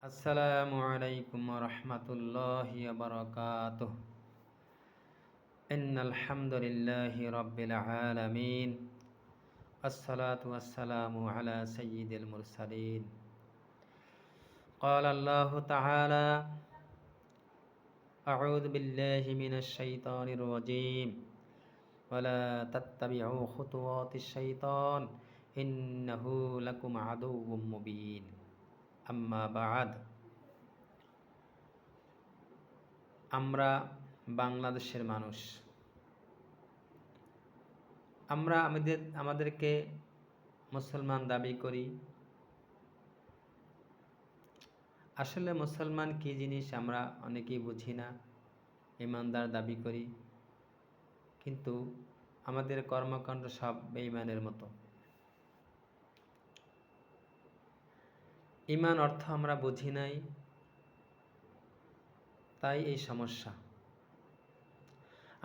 আসসালামু আলাইকুম ওয়া রাহমাতুল্লাহি ওয়া বারাকাতুহু। ইন্নাল হামদুলিল্লাহি রাব্বিল আলামিন। আসসালাতু ওয়াসসালামু আলা সাইয়্যিদিল মুরসালিন। ক্বালা আল্লাহু তাআলা আউযু বিল্লাহি মিনাশ শাইতানির রাজীম। ওয়ালা তাত্তাবিউ খুতুওয়াতিশ শাইতান ইন্নাহু লাকুম আদুউম মুবিন। আম্মা বা'দ। আমরা বাংলাদেশের মানুষ। আমরা আমাদেরকে মুসলমান দাবি করি। আসলে মুসলমান কী জিনিস আমরা অনেকেই বুঝি না। ঈমানদার দাবি করি, কিন্তু আমাদের কর্মকাণ্ড সব বেঈমানের মতো। ঈমান অর্থ আমরা বুঝি নাই, তাই এই সমস্যা।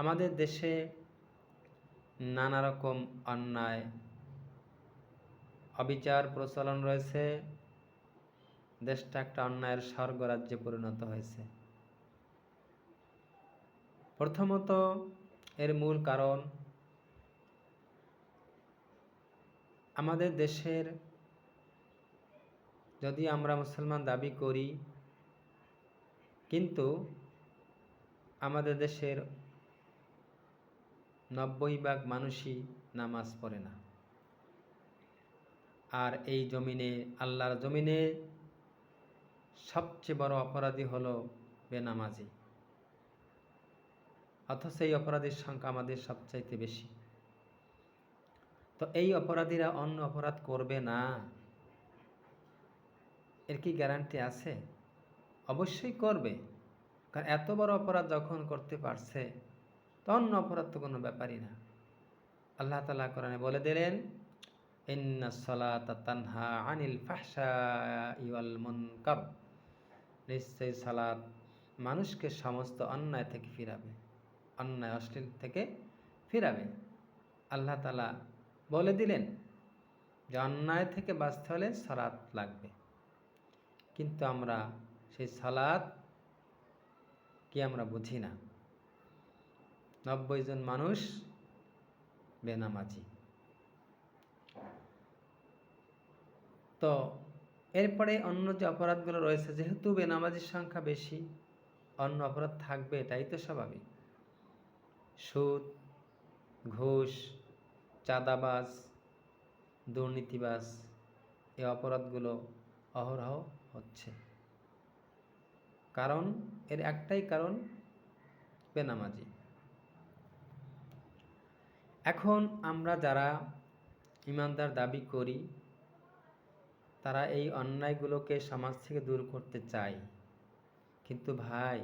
আমাদের দেশে নানা রকম অন্যায় অবিচার প্রচলন রয়েছে। দেশটা একটা অন্যায়ের স্বর্গরাজ্যে পরিণত হয়েছে। প্রথমত এর মূল কারণ, আমাদের দেশের, যদি আমরা মুসলমান দাবি করি, কিন্তু আমাদের দেশের 90% মানুষই নামাজ পড়ে না। আর এই জমিনে, আল্লাহর জমিনে সবচেয়ে বড় অপরাধী হলো বেনামাজি। অথচ এই অপরাধীর সংখ্যা আমাদের সবচাইতে বেশি। তো এই অপরাধীরা অন্য অপরাধ করবে না, এর কি গ্যারান্টি আছে? অবশ্যই করবে, কারণ এত বড় অপরাধ যখন করতে পারছে, তো অন্য অপরাধ তো কোনো ব্যাপারই না। আল্লাহ তাআলা কোরআনে বলে দিলেন, ইন্নাস সালাতা তানহা আনিল ফাহশাই ওয়াল মুনকার। নিশ্চয়ই সালাত মানুষকে সমস্ত অন্যায় থেকে ফিরাবে, অন্যায় অশ্লীল থেকে ফিরাবে। আল্লাহ তাআলা বলে দিলেন যে অন্যায় থেকে বাঁচতে হলে সালাত লাগবে, কিন্তু আমরা সেই সালাত কি আমরা বুঝি না। 90 জন মানুষ বেনামাজি। তো এরপরে অন্য যে অপরাধগুলো রয়েছে, যেহেতু বেনামাজির সংখ্যা বেশি, অন্য অপরাধ থাকবে, এটাই তো স্বাভাবিক। সুদ, ঘুষ, চাঁদাবাজ, দুর্নীতিবাজ, এই অপরাধগুলো অহরহ হচ্ছে। কারণ এর একটাই কারণ, বেনামাজি। এখন আমরা যারা ঈমানদার দাবি করি, তারা এই অন্যায়গুলোকে সমাজ থেকে দূর করতে চায়। কিন্তু ভাই,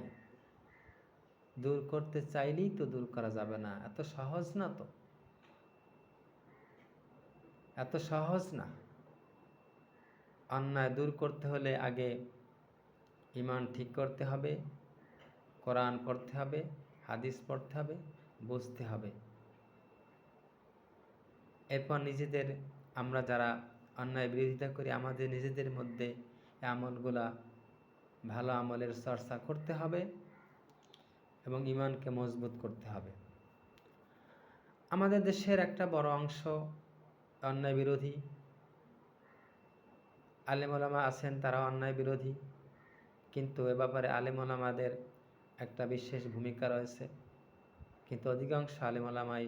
দূর করতে চাইলেই তো দূর করা যাবে না। এত সহজ না তো, এত সহজ না। অন্যায় দূর করতে হলে আগে ঈমান ঠিক করতে হবে, কোরআন পড়তে হবে, হাদিস পড়তে হবে, বুঝতে হবে। এরপর নিজেদের, আমরা যারা অন্যায় বিরোধিতা করি, আমাদের নিজেদের মধ্যে আমলগুলা, ভালো আমলের চর্চা করতে হবে এবং ঈমানকে মজবুত করতে হবে। আমাদের দেশের একটা বড় অংশ অন্যায় বিরোধী। আলেম ওলামা আছেন, তারা অন্যায় বিরোধী, কিন্তু এ ব্যাপারে আলেম ওলামাদের একটা বিশেষ ভূমিকা রয়েছে। কিন্তু অধিকাংশ আলেম ওলামাই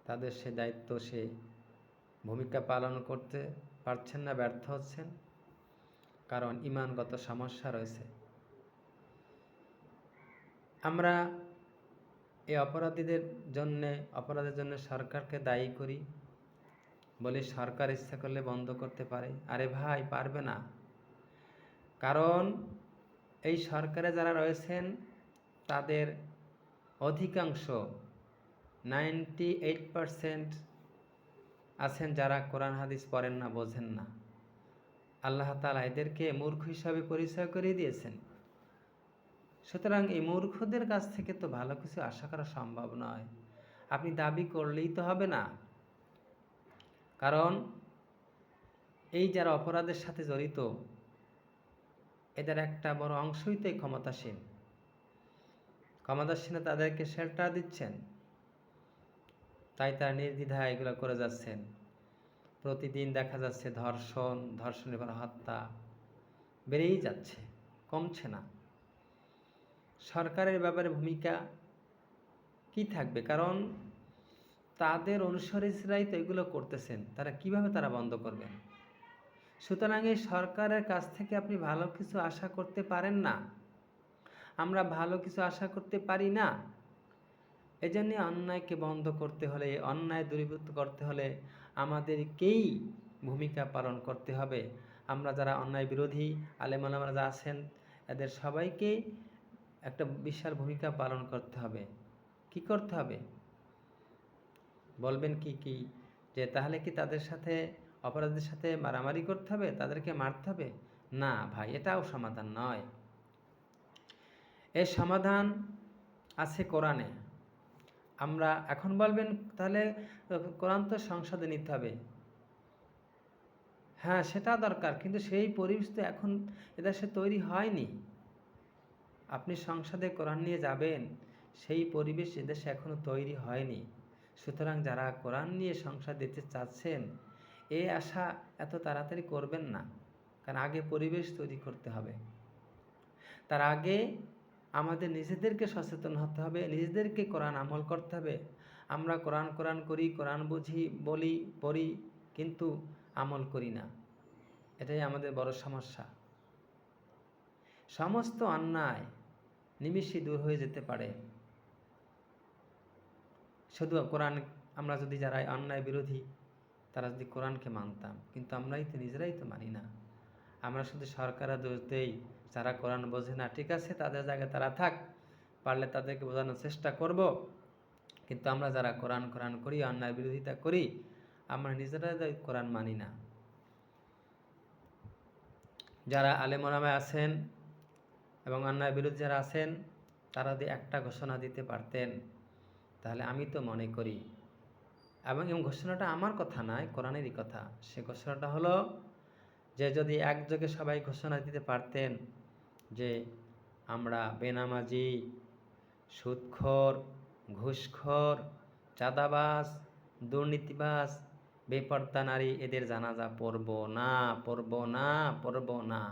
তাদের সে দায়িত্ব, সে ভূমিকা পালন করতে পারছেন না, ব্যর্থ হচ্ছেন, কারণ ঈমানগত সমস্যা রয়েছে। আমরা এই অপরাধের জন্য সরকারকে দায়ী করি, বলি সরকার ইচ্ছা করলে বন্ধ করতে পারে। আরে ভাই, পারবে না। কারণ এই সরকারে যারা রয়েছেন, তাদের অধিকাংশ 98% আছেন যারা কোরআন হাদিস পড়েন না, বোঝেন না। আল্লাহ তাআলা এদেরকে মূর্খ হিসাবে পরিচয় করিয়ে দিয়েছেন। সুতরাং এই মূর্খদের কাছ থেকে তো ভালো কিছু আশা করা সম্ভব নয়। আপনি দাবি করলেই তো হবে না, কারণ এই যারা অপরাধের সাথে জড়িত, এদের একটা বড় অংশই তো ক্ষমতাসীন তাদেরকে শেল্টার দিচ্ছেন, তাই তারা নির্দ্বিধায় এগুলো করে যাচ্ছেন। প্রতিদিন দেখা যাচ্ছে ধর্ষণের পর হত্যা বেড়েই যাচ্ছে, কমছে না। সরকারের ব্যাপারে ভূমিকা কি থাকবে? কারণ তাদের অনুসারীরাই তো এগুলো করতেছেন, কিভাবে তারা বন্ধ করবেন? সুতরাং এই সরকারের কাছ থেকে আপনি ভালো কিছু আশা করতে পারেন না, আমরা ভালো কিছু আশা করতে পারি না। এজন্য অন্যায়কে বন্ধ করতে হলে, অন্যায় দূরীভূত করতে হলে আমাদেরকেই ভূমিকা পালন করতে হবে। আমরা যারা অন্যায় বিরোধী আলেম ওলামারা যারা আছেন, এদের সবাইকে একটা বিশাল ভূমিকা পালন করতে হবে। কি করতে হবে বলবেন? কি যে তাহলে কি তাদের সাথে, অপরাধীদের সাথে মারামারি করতে হবে, তাদেরকে মারতে হবে? না ভাই, এটাও সমাধান নয়। এর সমাধান আছে কোরআনে। আমরা এখন বলবেন তাহলে কোরআন তো সংসদে নিতে হবে। হ্যাঁ, সেটা দরকার, কিন্তু সেই পরিবেশ তো এখন এদেশে তৈরি হয়নি। আপনি সংসদে কোরআন নিয়ে যাবেন, সেই পরিবেশ এদেশে এখনো তৈরি হয়নি। সুতরাং যারা কোরআন নিয়ে সংসদ দিতে চাচ্ছেন, এই আশা এত তাড়াতাড়ি করবেন না, কারণ আগে পরিবেশ তৈরি করতে হবে। তার আগে আমাদের নিজেদেরকে সচেতন হতে হবে, নিজেদেরকে কোরআন আমল করতে হবে। আমরা কোরআন করি, কোরআন বুঝি, বলি, পড়ি, কিন্তু আমল করি না। এটাই আমাদের বড় সমস্যা। সমস্ত অন্যায় নিমিষেই দূর হয়ে যেতে পারে শুধু কোরআন, আমরা যদি যারা অন্যায় বিরোধী তারা যদি কোরআনকে মানতাম, কিন্তু আমরাই তো নিজেরাই তো মানি না। আমরা শুধু সরকারের দোষ দেই, যারা কোরআন বোঝে না, ঠিক আছে, তাদের জায়গায় তারা থাক, পারলে তাদেরকে বোঝানোর চেষ্টা করব। কিন্তু আমরা যারা কোরআন করি, অন্যায় বিরোধিতা করি, আমরা নিজেরাই কোরআন মানি না। যারা আলেম ওলামা আছেন এবং অন্যায় বিরোধী যারা আছেন, তারা যদি একটা ঘোষণা দিতে পারতেন, তাহলে আমি তো মনে করি, এবং এই ঘোষণাটা আমার কথা নয়, কোরআনেরই কথা। সে ঘোষণাটা হলো যে যদি একযোগে সবাই ঘোষণা দিতে পারতেন যে আমরা বেনামাজি, সুদখোর, ঘুষখোর, চাঁদাবাজ, দুর্নীতিবাজ, বেপর্দা নারী, এদের জানাজা পড়ব না।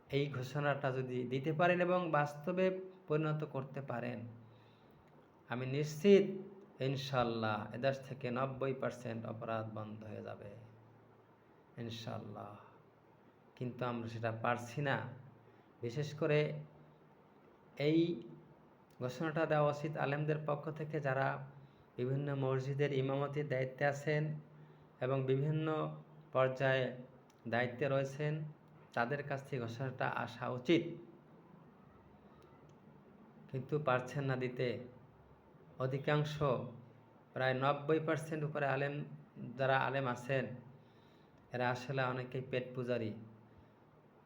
এই ঘোষণাটা যদি দিতে পারেন এবং বাস্তবে পরিণত করতে পারেন, আমি নিশ্চিত ইনশাল্লাহ এদেশ থেকে 90% অপরাধ বন্ধ হয়ে যাবে ইনশাল্লাহ। কিন্তু আমরা সেটা পারছি না। বিশেষ করে এই ঘোষণাটা দেওয়া উচিত আলেমদের পক্ষ থেকে, যারা বিভিন্ন মসজিদের ইমামতির দায়িত্বে আছেন এবং বিভিন্ন পর্যায়ে দায়িত্বে রয়েছেন, তাদের কাছ থেকে ঘোষণাটা আসা উচিত, কিন্তু পারছেন না দিতে। অধিকাংশ প্রায় 90% উপরে যারা আলেম আছেন, এরা আসলে অনেকেই পেট পূজারি।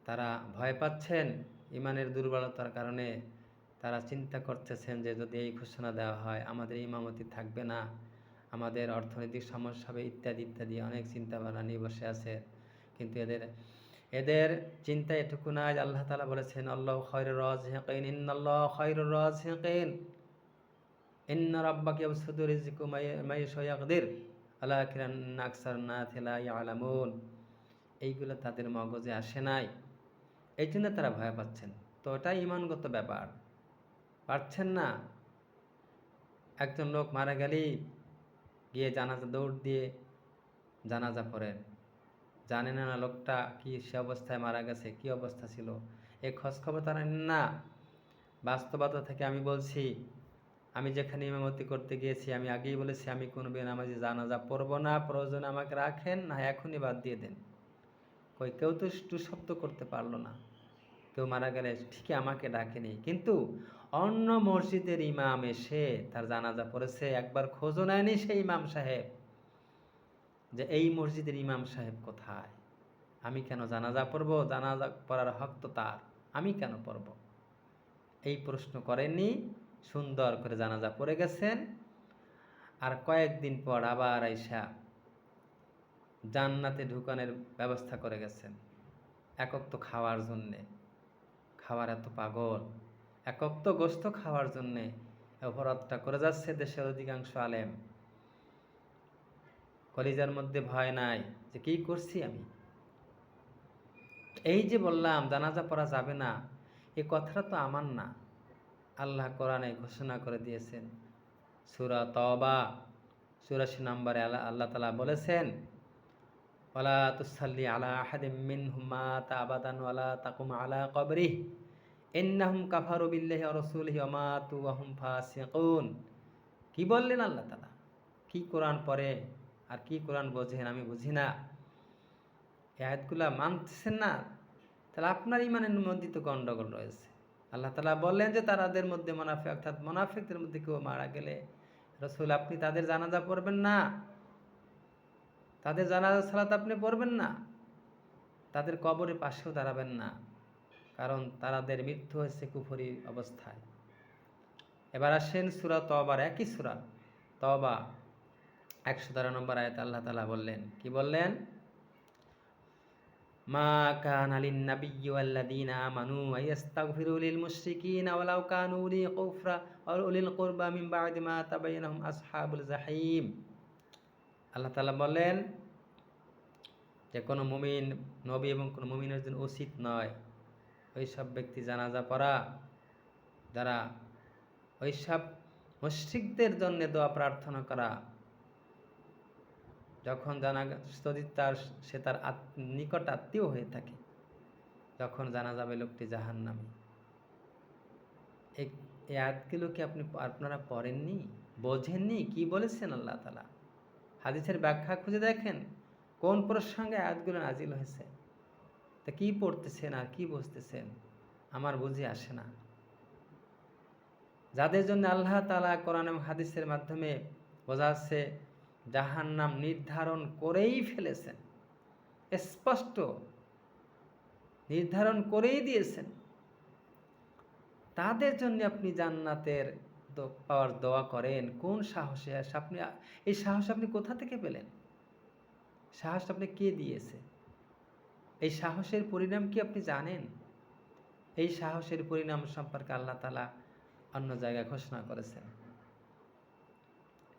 তারা ভয় পাচ্ছেন ইমানের দুর্বলতার কারণে। তারা চিন্তা করতেছেন যে যদি এই ঘোষণা দেওয়া হয়, আমাদের ইমামতি থাকবে না, আমাদের অর্থনৈতিক সমস্যা হবে, ইত্যাদি অনেক চিন্তাভাবনা নিয়ে বসে আছে। কিন্তু এদের চিন্তা এটুকু না যে আল্লাহ তাআলা বলেছেন আল্লাহু খায়রুর রাযিকিন, ইন্নাল্লাহা খায়রুর রাযিকিন, ইন্না রাব্বাকা ইয়াবসুতু রিজকা মান ইয়াশাউ ইয়াকদির ওয়ালাকিন্না আকসারান নাসি লা ইয়ালামুন। এইগুলো তাদের মগজে আসে নাই, এই জন্য তারা ভয় পাচ্ছেন। তো এটাই ইমানগত ব্যাপার, পারছেন না। একজন লোক মারা গেলেই গিয়ে জানাজা দৌড় দিয়ে জানাজা পড়েন, জানেন না লোকটা কি সে অবস্থায় মারা গেছে, কি অবস্থা ছিল, এই খোঁজ খবর তারা নেন না। বাস্তবতা থেকে আমি বলছি, আমি যেখানে ইমামতি করতে গিয়েছি, আমি আগেই বলেছি আমি কোনো বেনামাজি জানাজা পড়ব না, প্রয়োজনে আমাকে রাখেন, না এখনই বাদ দিয়ে দেন। কেউ তো টু শব্দ করতে পারলো না। কেউ মারা গেলে ঠিকই আমাকে ডাকেনি, কিন্তু অন্য মসজিদের ইমাম এসে তার জানাজা পড়েছে, একবার খোঁজও নেয়নি সেই ইমাম সাহেব যে এই মসজিদের ইমাম সাহেব কোথায়, আমি কেন জানাজা পড়ব, জানাজা পড়ার হক তো তার, আমি কেন পড়ব, এই প্রশ্ন করেননি। সুন্দর করে জানাজা পড়ে গেছেন। আর কয়েকদিন পর আবার আইসা জান্নাতে ঢুকানোর ব্যবস্থা করে গেছেন। একক তো খাওয়ার জন্যে, খাওয়ার এত পাগল, একক তো গোস্ত খাওয়ার জন্যে অপরাধটা করে যাচ্ছে দেশের অধিকাংশ আলেম। কলিজার মধ্যে ভয় নাই যে কী করছি আমি। এই যে বললাম জানাজা পড়া যাবে না, এই কথাটা তো আমার না, আল্লাহ কোরআনে ঘোষণা করে দিয়েছেন। সূরা তওবা ৮৪ নম্বরে আল্লাহ তাআলা বলেছেন, ওয়ালা তুসাল্লি আলা আহাদিম মিনহুম মাতা আবাদান ওয়ালা তাকুম আলা কবরিহি ইন্নাহুম কাফারু বিল্লাহি ওয়া রাসূলিহি ওয়া মাতু ওয়া হুম ফাসিকুন। কি বললেন আল্লাহ তাআলা? কি কোরআন পড়ে আর কি কোরআন বোঝেন আমি বুঝি না। এই আয়াতগুলা মানতেছেন না, তাহলে আপনার ইমানের মধ্যে তো গন্ডগোল রয়েছে। আল্লাহ তাআলা বললেন যে তাদের মধ্যে মুনাফিক, অর্থাৎ মুনাফিকদের মধ্যে কেউ মারা গেলে রাসূল আপনি তাদের জানাজা পড়বেন না, তাদের জানাজা সালাত আপনি পড়বেন না, তাদের কবরের পাশেও দাঁড়াবেন না, কারণ তাদের মৃত্যু হয়েছে কুফরি অবস্থায়। এবার আসেন সূরা তওবার, একই সূরা তওবা ১১৩ নম্বর আয়াতে আল্লাহ তাআলা বললেন, কি বললেন? মা কানা লিন নাবিয়্যি ওয়াল্লাযীনা আমানু আইয়াস্তাগফিরু লিল মুশরিকিনা ওয়ালাউ কানু উলি কুফরা ওয়া উলিল কুরবা মিন বা'দি মা তাবায়্যানা হুম আসহাবুল জাহিম। আল্লাহ তাআলা বলেন যে কোনো মুমিন, নবী এবং কোনো মুমিনের জন্য উচিত নয় ওই সব ব্যক্তি জানাজা পড়া যারা ওই সব মুশরিকদের জন্য দোয়া প্রার্থনা করা, যখন যদি সে তার নিকট আত্মীয় হয়ে থাকে, যখন জানা যাবে লোকটি জাহান্নামী। এই আয়াতগুলো কি আপনারা পড়েননি, বোঝেননি? কি বলেছেন আল্লাহ তাআলা? হাদিসের ব্যাখ্যা খুঁজে দেখেন কোন প্রসঙ্গে আয়াতগুলো নাজিল হয়েছে। তা কি পড়তেছেন আর কি বুঝতেছেন আমার বুঝে আসে না। যাদের জন্য আল্লাহ তাআলা কোরআন এবং হাদিসের মাধ্যমে বোঝাচ্ছে জাহান্নাম নির্ধারণ করেই ফেলেছেন, স্পষ্ট নির্ধারণ করেই দিয়েছেন, তাদের জন্য আপনি জান্নাতের পাওয়ার দোয়া করেন কোন সাহসে? আপনি এই সাহস আপনি কোথা থেকে পেলেন? সাহস আপনি কে দিয়েছে? এই সাহসের পরিণাম কি আপনি জানেন? এই সাহসের পরিণাম সম্পর্কে আল্লাহ তাআলা অন্য জায়গায় ঘোষণা করেছেন।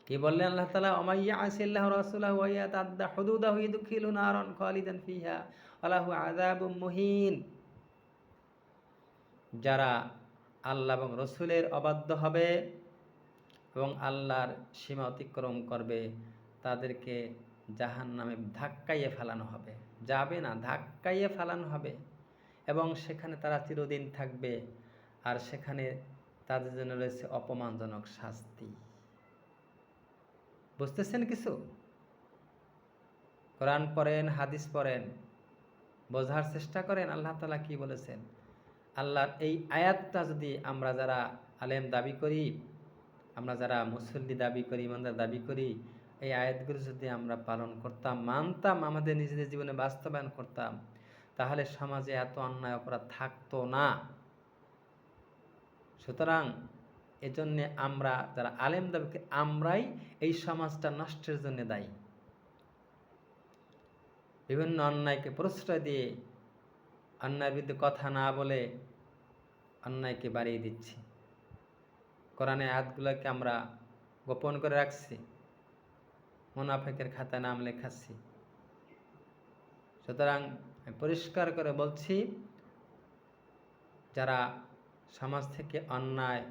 কি বললেন আল্লাহ তাআলা? ওয়া ইয়াসিল্লাহু রাসূলাহু ওয়া ইয়াতাদ্দা হুদুদাহু ইদখিলু নারান খালিদান ফিহা ওয়া লাহু আযাবুম মুহিন। যারা আল্লাহ এবং রসুলের অবাধ্য হবে এবং আল্লাহর সীমা অতিক্রম করবে, তাদেরকে জাহান্নামে ধাক্কাইয়ে ফেলানো হবে, যাবে না, ধাক্কাইয়ে ফেলানো হবে এবং সেখানে তারা চিরদিন থাকবে। আর সেখানে তাদের জন্য রয়েছে অপমানজনক শাস্তি। বুঝতেছেন কিছু? কোরআন পড়েন, হাদিস পড়েন, বোঝার চেষ্টা করেন আল্লাহ তাআলা কি বলেছেন। আল্লাহর এই আয়াতটা যদি আমরা যারা আলেম দাবি করি, আমরা যারা মুসল্লি দাবি করি, ইমানদার দাবি করি, এই আয়াতগুলো যদি আমরা পালন করতাম, মানতাম, আমাদের নিজেদের জীবনে বাস্তবায়ন করতাম, তাহলে সমাজে এত অন্যায় অপরাধ থাকতো না। সুতরাং এজন্যে আমরা যারা আলেম দাবি করি, আমরাই এই সমাজটা নষ্টের জন্য দায়ী। বিভিন্ন অন্যায়কে প্রশ্রয় দিয়ে, অন্যায়ের বিরুদ্ধে কথা না বলে অন্যায়কে বাড়িয়ে দিচ্ছি। কোরআনে আয়াতগুলোকে আমরা গোপন করে রাখছি, মুনাফিকের খাতায় নাম লেখাচ্ছি। সুতরাং পরিষ্কার করে বলছি, যারা সমাজ থেকে অন্যায়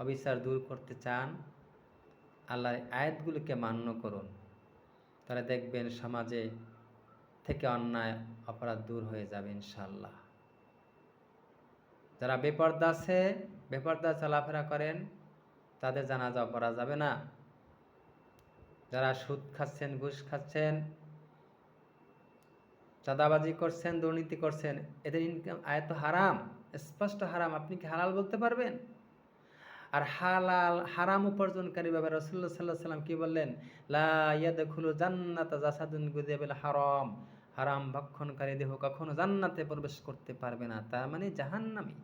অবিচার দূর করতে চান, আল্লাহর আয়াতগুলোকে মান্য করুন, তাহলে দেখবেন সমাজে থেকে অন্যায় অপরাধ দূর হয়ে যাবে ইনশাআল্লাহ। যারা বেপরদা আছে, বেপরদা চলাফেরা করেন, তাদের জানাজা পড়া যাবে না। যারা সুদ খাচ্ছেন, ঘুষ খাচ্ছেন, চাঁদাবাজি করছেন, দুর্নীতি করছেন, এদের ইনকাম আয়াত হারাম, স্পষ্ট হারাম। আপনি কি হালাল বলতে পারবেন? আর হালাল হারাম উপার্জনকারী ব্যাপারে রাসূলুল্লাহ সাল্লাল্লাহু আলাইহি ওয়াসাল্লাম কি বললেন? লা ইয়াদখুলু জান্নাতা জাসাদুন গুযিয়া বিল হারাম। হারাম ভক্ষণকারী দেহ কখনো জান্নাতে প্রবেশ করতে পারবে না, তার মানে জাহান্নামী।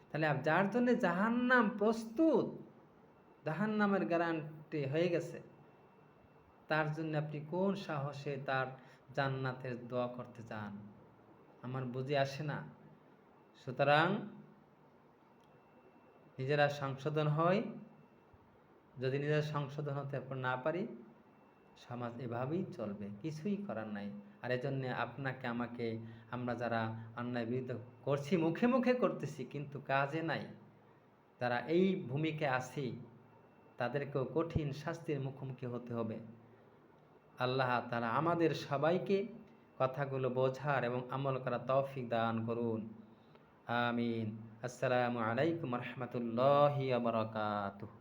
তাহলে যার জন্য জাহান্নাম প্রস্তুত, জাহান্নামের গ্যারান্টি হয়ে গেছে, তার জন্য আপনি কোন সাহসে তার জান্নাতের দোয়া করতে চান, আমার বুঝে আসে না। সুতরাং নিজেরা সংশোধন হয়, যদি নিজেরা সংশোধন হতে না পারি সমাজ এভাবেই চলবে, কিছুই করার নাই। আর এজন্য আপনাকে আমাকে, আমরা যারা অন্যায় বিরুদ্ধে করছি, মুখে মুখে করতেছি কিন্তু কাজে নাই, যারা এই ভূমিকায় আছি তাদেরকেও কঠিন শাস্তির মুখোমুখি হতে হবে। আল্লাহ তাআলা আমাদের সবাইকে কথাগুলো বোঝার এবং আমল করার তৌফিক দান করুন। আমিন। আসসালামু আলাইকুম রহমতুল্লাহি ওয়া বারাকাতুহু।